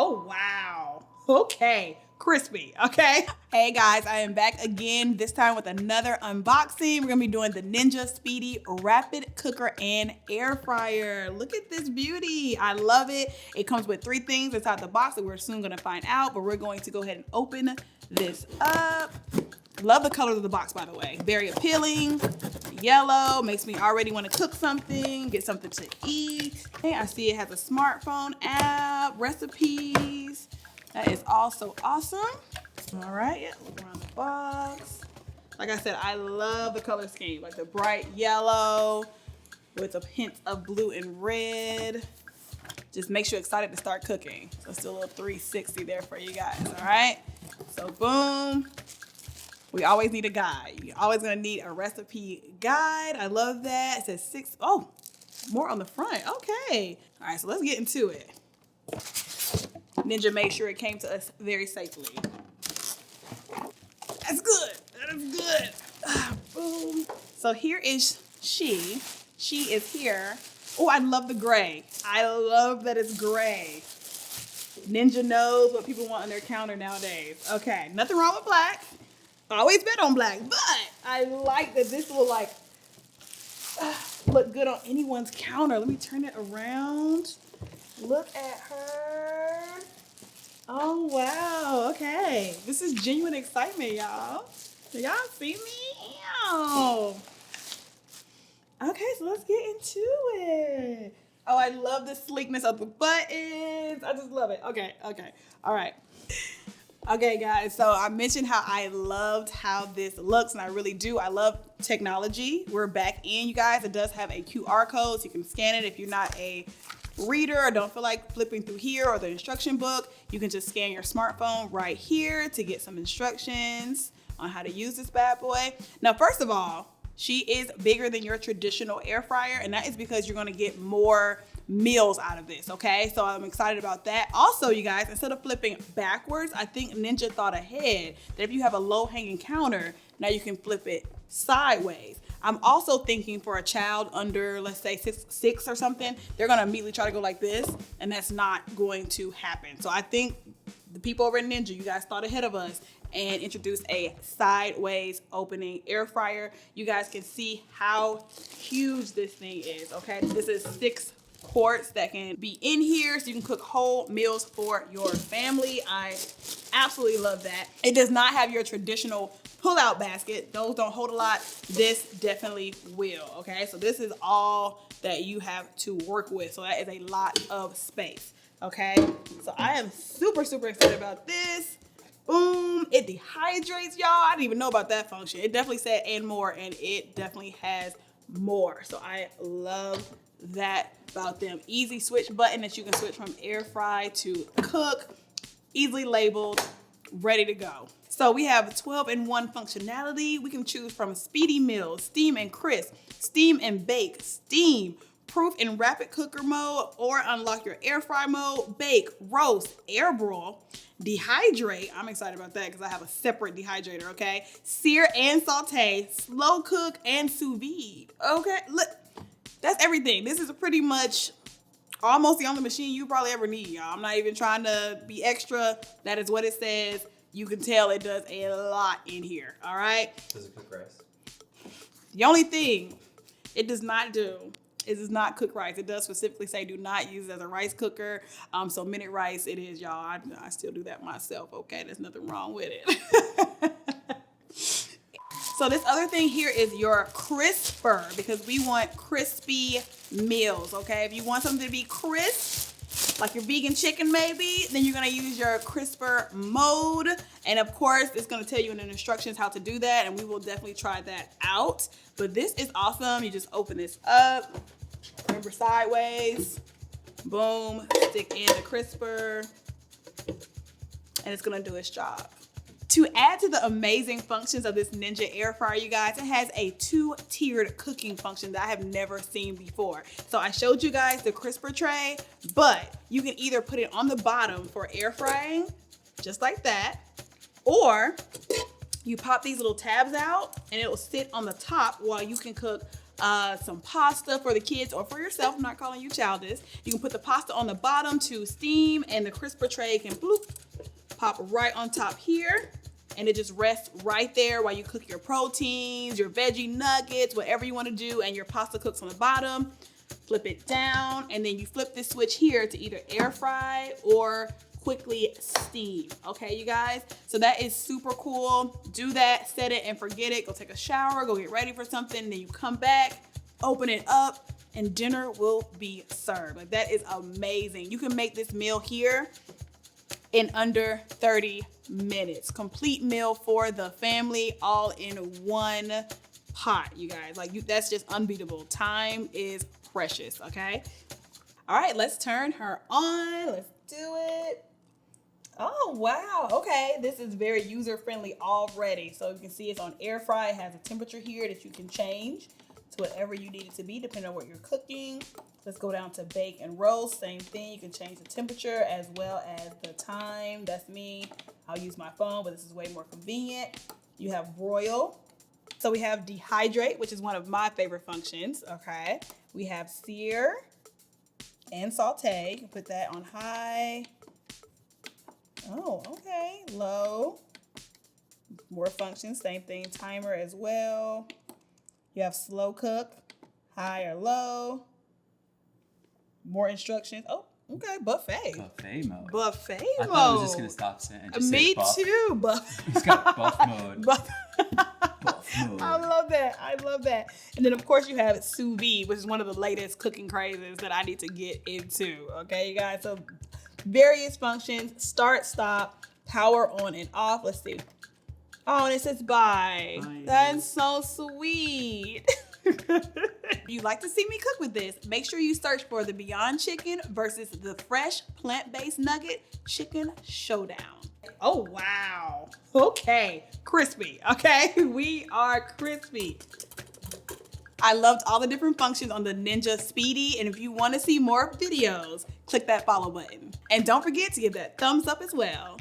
Oh, wow. Okay. Crispy. Okay. Hey guys, I am back again, this time with another unboxing. We're gonna be doing the Ninja Speedi Rapid Cooker and Air Fryer. Look at this beauty. I love it. It comes with 3 things inside the box that we're soon gonna find out, but we're going to go ahead and open this up. Love the color of the box, by the way. Very appealing. Yellow makes me already want to cook something, get something to eat. Okay, I see it has a smartphone app, recipes. That is also awesome. All right, look around the box. Like I said, I love the color scheme, like the bright yellow with a hint of blue and red. Just makes you excited to start cooking. So it's a little 360 there for you guys, all right? So boom. We always need a guide. You're always gonna need a recipe guide. I love that. It says more on the front. Okay. All right, so let's get into it. Ninja made sure it came to us very safely. That's good. That is good. Boom. So here is she. She is here. Oh, I love the gray. I love that it's gray. Ninja knows what people want on their counter nowadays. Okay, nothing wrong with black. Always been on black, but I like that this will look good on anyone's counter. Let me turn it around. Look at her. Oh, wow. Okay. This is genuine excitement, y'all. Do y'all see me? Ew. Okay, so let's get into it. Oh, I love the sleekness of the buttons. I just love it. Okay. All right. Okay, guys, so I mentioned how I loved how this looks, and I really do. I love technology. We're back in, you guys. It does have a QR code, so you can scan it if you're not a reader or don't feel like flipping through here or the instruction book. You can just scan your smartphone right here to get some instructions on how to use this bad boy. Now, first of all, she is bigger than your traditional air fryer, and that is because you're gonna get more meals out of this, okay? So I'm excited about that. Also, you guys, instead of flipping backwards, I think Ninja thought ahead that if you have a low-hanging counter, now you can flip it sideways. I'm also thinking for a child under, let's say, six or something, they're gonna immediately try to go like this, and that's not going to happen. So I think the people over at Ninja, you guys thought ahead of us and introduced a sideways opening air fryer. You guys can see how huge this thing is, okay? This is 6 quarts that can be in here, so you can cook whole meals for your family. I absolutely love that. It does not have your traditional pull-out basket. Those don't hold a lot. This definitely will, okay? So this is all that you have to work with. So that is a lot of space, okay? So I am super excited about this. Boom, it dehydrates, y'all. I didn't even know about that function. It definitely said and more, and it definitely has more. So I love that about them. Easy switch button that you can switch from air fry to cook, easily labeled, ready to go. So we have 12-in-1 functionality. We can choose from Speedi meals, steam and crisp, steam and bake, steam, proof and rapid cooker mode, or unlock your air fry mode, bake, roast, air broil, dehydrate. I'm excited about that because I have a separate dehydrator, okay? Sear and saute, slow cook, and sous vide. Okay, look, that's everything. This is pretty much almost the only machine you probably ever need, y'all. I'm not even trying to be extra. That is what it says. You can tell it does a lot in here, all right? Does it cook rice? The only thing it does not do is it does not cook rice. It does specifically say do not use it as a rice cooker. So minute rice it is, y'all. I still do that myself, okay? There's nothing wrong with it. So this other thing here is your crisper, because we want crispy meals, okay? If you want something to be crisp, like your vegan chicken maybe, then you're gonna use your crisper mode. And of course, it's gonna tell you in the instructions how to do that, and we will definitely try that out. But this is awesome. You just open this up, remember sideways, boom, stick in the crisper, and it's gonna do its job. To add to the amazing functions of this Ninja air fryer, you guys, it has a 2-tiered cooking function that I have never seen before. So I showed you guys the crisper tray, but you can either put it on the bottom for air frying, just like that, or you pop these little tabs out and it will sit on the top while you can cook some pasta for the kids or for yourself. I'm not calling you childish. You can put the pasta on the bottom to steam, and the crisper tray can bloop, pop right on top here. And it just rests right there while you cook your proteins, your veggie nuggets, whatever you want to do, and your pasta cooks on the bottom. Flip it down, and then you flip this switch here to either air fry or quickly steam. Okay, you guys? So that is super cool. Do that, set it and forget it. Go take a shower, go get ready for something, then you come back, open it up, and dinner will be served. Like, that is amazing. You can make this meal here in under 30 minutes. Complete meal for the family, all in one pot, you guys. Like, that's just unbeatable. Time is precious, okay? All right, let's turn her on. Let's do it. Oh, wow. Okay, this is very user-friendly already. So you can see it's on air fry. It has a temperature here that you can change to whatever you need it to be, depending on what you're cooking. Let's go down to bake and roast. Same thing. You can change the temperature as well as the time. That's me. I'll use my phone, but this is way more convenient. You have broil. So we have dehydrate, which is one of my favorite functions. Okay. We have sear and saute. You can put that on high. Oh, okay. Low. More functions. Same thing. Timer as well. You have slow cook, high or low. More instructions. Oh, okay. Buffet. Buffet mode. Buffet mode. I thought it was just going to stop and just Me say buff. too. Buff. It's got buff mode. Buff. Buff mode. I love that. I love that. And then, of course, you have sous vide, which is one of the latest cooking crazes that I need to get into. Okay, you guys? So, various functions. Start, stop, power on and off. Let's see. Oh, and it says bye. That's so sweet. If you'd like to see me cook with this, make sure you search for the Beyond Chicken versus the fresh plant-based nugget chicken showdown. Oh, wow. Okay. Crispy. Okay. We are crispy. I loved all the different functions on the Ninja Speedi. And if you want to see more videos, click that follow button. And don't forget to give that thumbs up as well.